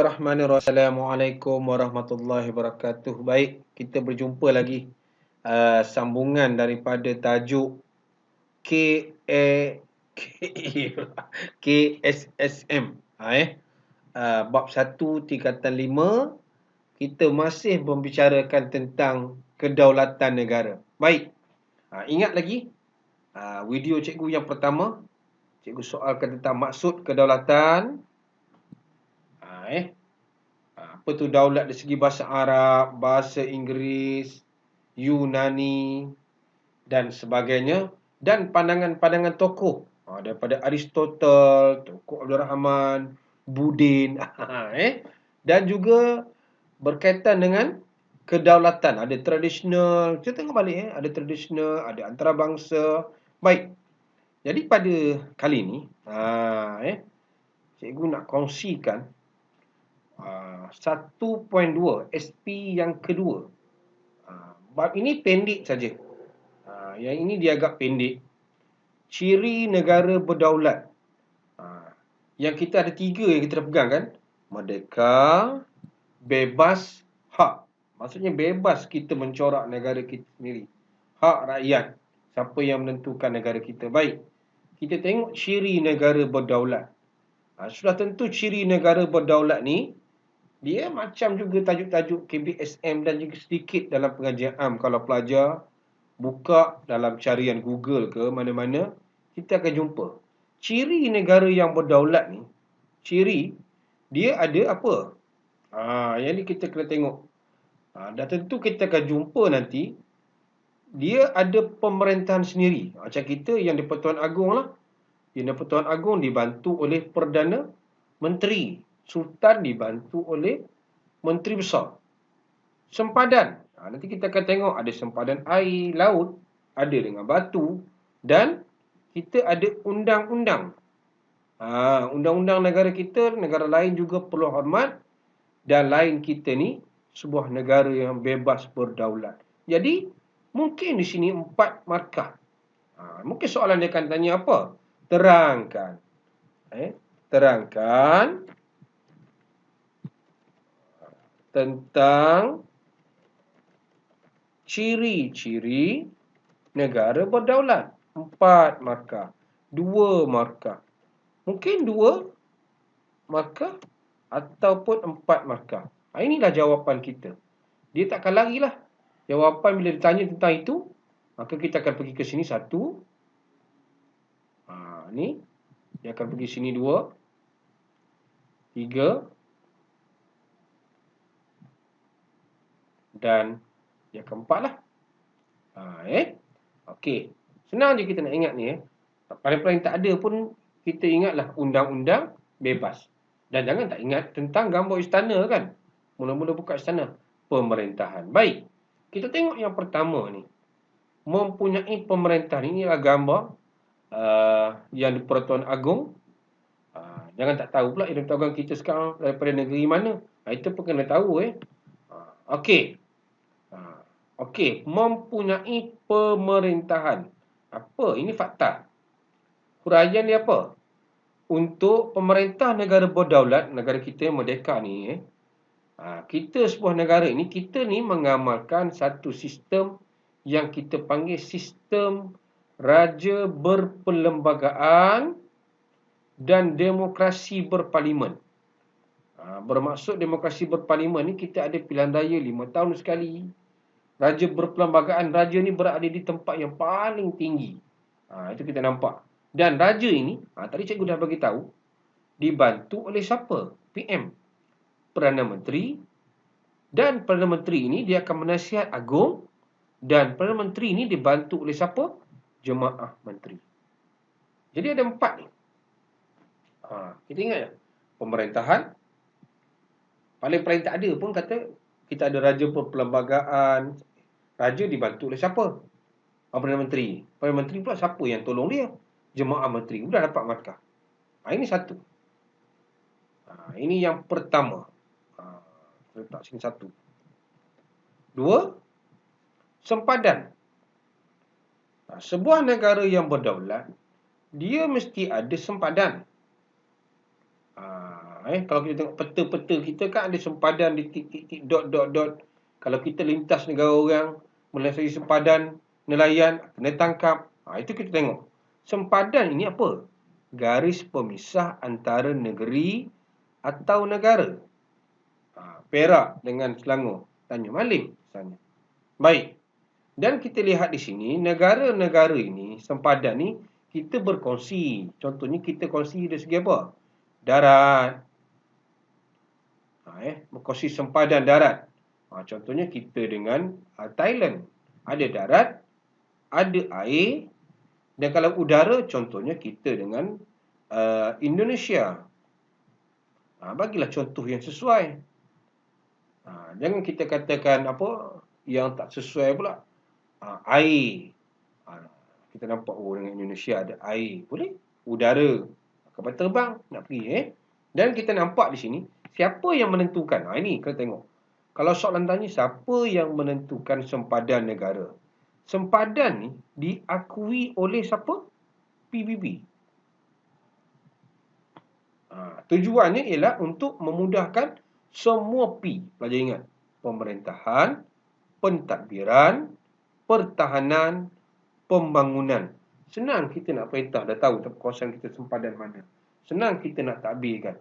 Bismillahirrahmanirrahim. Assalamualaikum warahmatullahi wabarakatuh. Baik, kita berjumpa lagi. Sambungan daripada tajuk KSSM. Bab 1 tingkatan 5. Kita masih membicarakan tentang kedaulatan negara. Baik, ingat lagi video cikgu yang pertama. Cikgu soalkan tentang maksud kedaulatan. Apa tu daulat dari segi bahasa Arab, bahasa Inggeris, Yunani dan sebagainya, dan pandangan-pandangan tokoh daripada Aristotle, Tokoh Abdul Rahman, Budin, dan juga berkaitan dengan kedaulatan. Ada tradisional, kita tengok balik ada tradisional, ada antarabangsa. Baik. Jadi pada kali ini cikgu nak kongsikan 1.2 SP yang kedua. Bab ini pendek saja. Yang ini dia agak pendek. Ciri negara berdaulat. Yang kita ada 3 yang kita dah pegang kan. Merdeka, bebas, hak. Maksudnya bebas kita mencorak negara kita sendiri. Hak rakyat. Siapa yang menentukan negara kita. Baik. Kita tengok ciri negara berdaulat. Sudah tentu ciri negara berdaulat ni, dia macam juga tajuk-tajuk KBSM dan juga sedikit dalam pengajian am. Kalau pelajar buka dalam carian Google ke mana-mana, kita akan jumpa. Ciri negara yang berdaulat ni, ciri dia ada apa? Yang ni kita kena tengok. Dan tentu kita akan jumpa nanti, dia ada pemerintahan sendiri. Macam kita yang di-Pertuan Agong lah. Yang di-Pertuan Agong dibantu oleh Perdana Menteri. Sultan dibantu oleh Menteri Besar. Sempadan. Nanti kita akan tengok ada sempadan air, laut, ada dengan batu, dan kita ada undang-undang. Undang-undang negara kita, negara lain juga perlu hormat, dan lain kita ni sebuah negara yang bebas berdaulat. Jadi, mungkin di sini 4 markah. Mungkin soalan dia akan tanya apa? Terangkan. Terangkan tentang ciri-ciri negara berdaulat. 4 markah. 2 markah. Mungkin 2 markah ataupun 4 markah. Inilah jawapan kita. Dia takkan larilah. Jawapan bila ditanya tentang itu, maka kita akan pergi ke sini 1. Ni. Dia akan pergi sini 2. 3. Dan yang keempat lah. Okey. Senang je kita nak ingat ni. Paling-paling tak ada pun kita ingatlah undang-undang bebas. Dan jangan tak ingat tentang gambar istana kan. Mula-mula buka istana. Pemerintahan. Baik. Kita tengok yang pertama ni. Mempunyai pemerintahan. Inilah gambar yang di Pertuan Agong. Jangan tak tahu pula Pertuan Agong kita sekarang daripada negeri mana. Itu pun kena tahu. Okey. Okey, mempunyai pemerintahan. Apa? Ini fakta. Huraian dia apa? Untuk pemerintah negara berdaulat, negara kita yang merdeka ni, kita sebuah negara ini, kita ni mengamalkan satu sistem yang kita panggil sistem raja berperlembagaan dan demokrasi berparlimen. Bermaksud demokrasi berparlimen ni, kita ada pilihan raya 5 tahun sekali. Raja berperlembagaan, raja ni berada di tempat yang paling tinggi. Itu kita nampak. Dan raja ini, tadi cikgu dah bagi tahu, dibantu oleh siapa? PM. Perdana Menteri. Dan Perdana Menteri ini dia akan menasihat agung. Dan Perdana Menteri ini dibantu oleh siapa? Jemaah Menteri. Jadi ada 4 ni. Kita ingat ya? Pemerintahan. Paling-paling tak ada pun kata kita ada raja berperlembagaan. Raja dibantu oleh siapa? Perdana Menteri. Perdana Menteri pula siapa yang tolong dia? Jemaah Menteri. Sudah dapat markah. Ini 1. Ini yang pertama. Letak sini 1. 2. Sempadan. Sebuah negara yang berdaulat, dia mesti ada sempadan. Kalau kita tengok peta-peta kita kan ada sempadan di titik-titik dot. Kalau kita lintas negara orang, melalui sempadan nelayan, kena tangkap. Itu kita tengok. Sempadan ini apa? Garis pemisah antara negeri atau negara. Perak dengan Selangor, Tanjung Malim misalnya. Baik. Dan kita lihat di sini, negara-negara ini, sempadan ni, kita berkongsi. Contohnya kita kongsi dari segi apa? Darat. Berkongsi sempadan darat. Contohnya kita dengan Thailand. Ada darat, ada air, dan kalau udara, contohnya kita dengan Indonesia. Bagilah contoh yang sesuai. Jangan kita katakan apa yang tak sesuai pula. Air. Kita nampak dengan Indonesia ada air. Boleh? Udara. Kapal terbang nak pergi. Dan kita nampak di sini, siapa yang menentukan? Ini kita tengok. Kalau soalan tanya, siapa yang menentukan sempadan negara? Sempadan ni diakui oleh siapa? PBB. Tujuannya ialah untuk memudahkan semua P. Pelajar ingat. Pemerintahan, pentadbiran, pertahanan, pembangunan. Senang kita nak perintah, dah tahu kawasan kita sempadan mana. Senang kita nak takbirkan.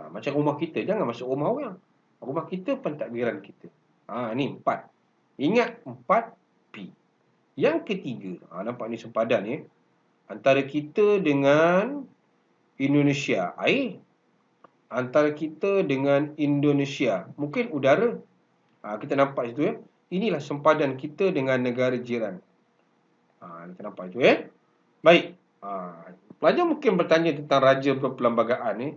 Macam rumah kita, jangan masuk rumah orang. Rumah kita, pentadbiran kita. Ni 4. Ingat 4 P. Yang ketiga, nampak ni sempadan ni. Antara kita dengan Indonesia, air. Antara kita dengan Indonesia, mungkin udara. Kita nampak situ ya. Inilah sempadan kita dengan negara jiran. Kita nampak itu ya. Baik. Pelajar mungkin bertanya tentang raja perlembagaan ni.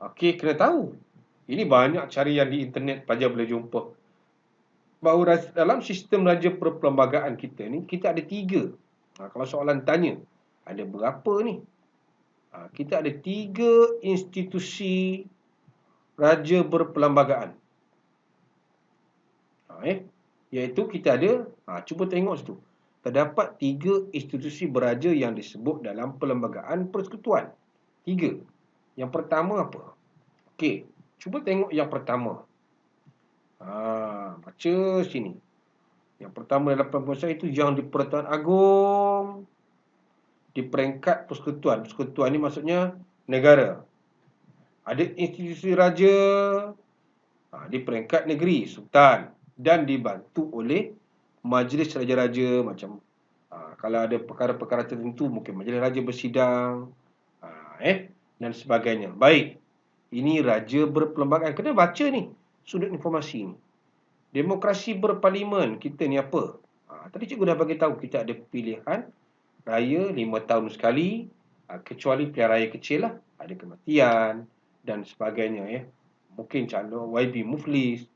Okey, kena tahu. Ini banyak carian di internet pelajar boleh jumpa. Bahawa dalam sistem raja perlembagaan kita ni, kita ada 3. Kalau soalan tanya, ada berapa ni? Kita ada 3 institusi raja berperlembagaan. Iaitu kita ada, cuba tengok situ. Terdapat 3 institusi beraja yang disebut dalam perlembagaan persekutuan. 3. Yang pertama apa? Okey, cuba tengok yang pertama. Baca sini. Yang pertama dalam perlembagaan itu yang di-Pertuan Agong. Di peringkat persekutuan. Persekutuan ni maksudnya negara. Ada institusi raja di peringkat negeri, sultan, dan dibantu oleh majlis raja-raja macam kalau ada perkara-perkara tertentu mungkin majlis raja bersidang dan sebagainya. Baik. Ini raja berperlembagaan. Kena baca ni sudut informasi ni. Demokrasi berparlimen kita ni apa? Tadi cikgu dah bagi tahu kita ada pilihan raya 5 tahun sekali, kecuali pilihan raya kecil lah, ada kematian dan sebagainya ya. Mungkin calon YB Muflis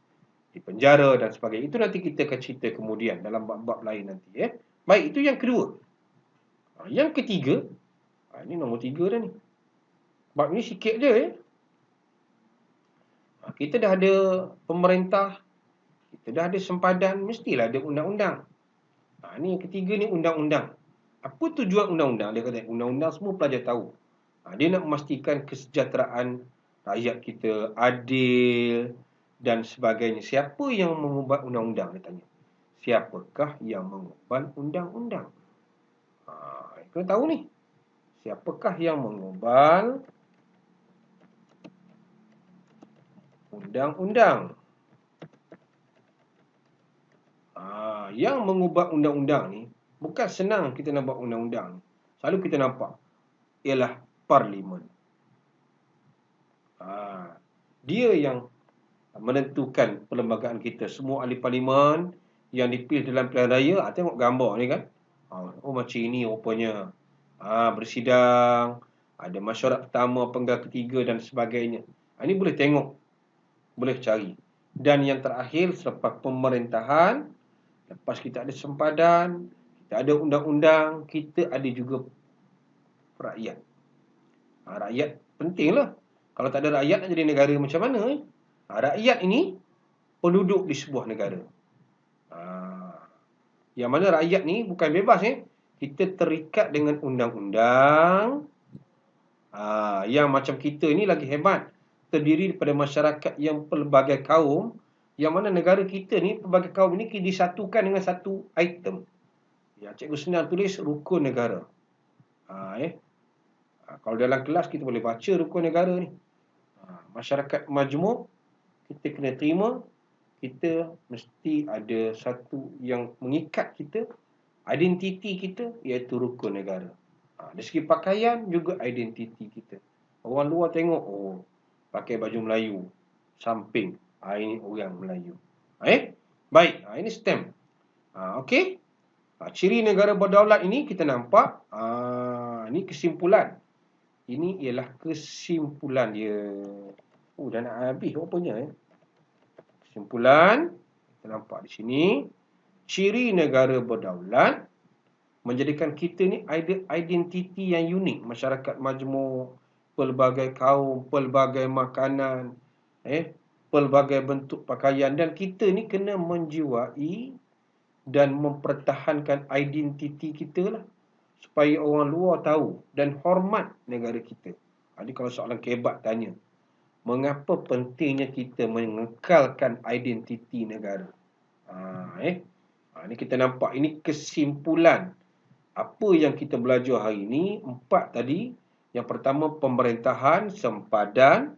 di penjara dan sebagainya. Itu nanti kita akan cerita kemudian dalam bab-bab lain nanti ya. Baik, itu yang kedua. Yang ketiga, ini nombor 3 dah ni. Bab ni sikit je ya. Kita dah ada pemerintah, kita dah ada sempadan, mestilah ada undang-undang. Ni yang ketiga ni undang-undang. Apa tujuan undang-undang? Dia kata undang-undang semua pelajar tahu. Dia nak memastikan kesejahteraan rakyat kita adil dan sebagainya. Siapa yang mengubah undang-undang? Dia tanya. Siapakah yang mengubah undang-undang? Kena tahu ni. Siapakah yang mengubah undang-undang? Yang mengubah undang-undang ni bukan senang kita nak buat undang-undang. Selalu kita nampak ialah parlimen. Dia yang menentukan perlembagaan kita. Semua ahli parlimen yang dipilih dalam pilihan raya, tengok gambar ni kan. Macam ini rupanya. Bersidang, ada mesyuarat pertama, penggal ketiga dan sebagainya. Ini boleh tengok, boleh cari. Dan yang terakhir, selepas pemerintahan, lepas kita ada sempadan, kita ada undang-undang, kita ada juga rakyat. Rakyat pentinglah. Kalau tak ada rakyat, nak jadi negara macam mana? Rakyat ini penduduk di sebuah negara. Yang mana rakyat ni bukan bebas. Kita terikat dengan undang-undang Yang macam kita ni lagi hebat. Terdiri daripada masyarakat yang pelbagai kaum, yang mana negara kita ni pelbagai kaum ini disatukan dengan satu item. Yang cikgu senang tulis rukun negara. Kalau dalam kelas kita boleh baca rukun negara ni. Masyarakat majmuk, kita kena terima, kita mesti ada satu yang mengikat kita, identiti kita, iaitu rukun negara. Dari segi pakaian juga identiti kita. Orang luar tengok, oh, pakai baju Melayu, samping, ini orang Melayu. Baik, ini stamp. Okey. Ciri negara berdaulat ini kita nampak, ini kesimpulan. Ini ialah kesimpulan dia. Dah nak habis rupanya. Kesimpulan, kita nampak di sini, ciri negara berdaulat menjadikan kita ni ada identiti yang unik. Masyarakat majmuk, pelbagai kaum, pelbagai makanan, pelbagai bentuk pakaian. Dan kita ni kena menjiwai dan mempertahankan identiti kita lah. Supaya orang luar tahu dan hormat negara kita. Jadi kalau soalan kebat tanya, mengapa pentingnya kita mengekalkan identiti negara? Ini kita nampak, ini kesimpulan apa yang kita belajar hari ini. 4 tadi. Yang pertama, pemerintahan sempadan.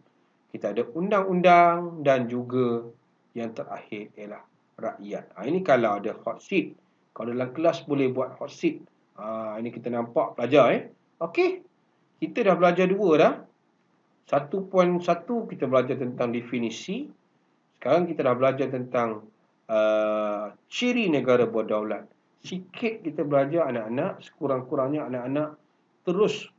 Kita ada undang-undang dan juga yang terakhir ialah rakyat. Ini kalau ada hot seat. Kalau dalam kelas boleh buat hot seat. Ini kita nampak pelajar. Okey. Kita dah belajar 2 dah. 1.1 kita belajar tentang definisi. Sekarang kita dah belajar tentang ciri negara berdaulat. Sikit kita belajar anak-anak, sekurang-kurangnya anak-anak terus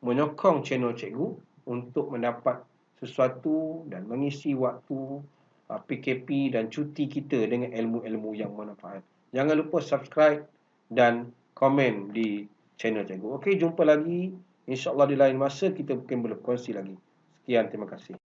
menyokong channel cikgu untuk mendapat sesuatu dan mengisi waktu PKP dan cuti kita dengan ilmu-ilmu yang bermanfaat. Jangan lupa subscribe dan komen di channel cikgu. Okey, jumpa lagi. InsyaAllah di lain masa kita mungkin boleh berkongsi lagi. Sekian, terima kasih.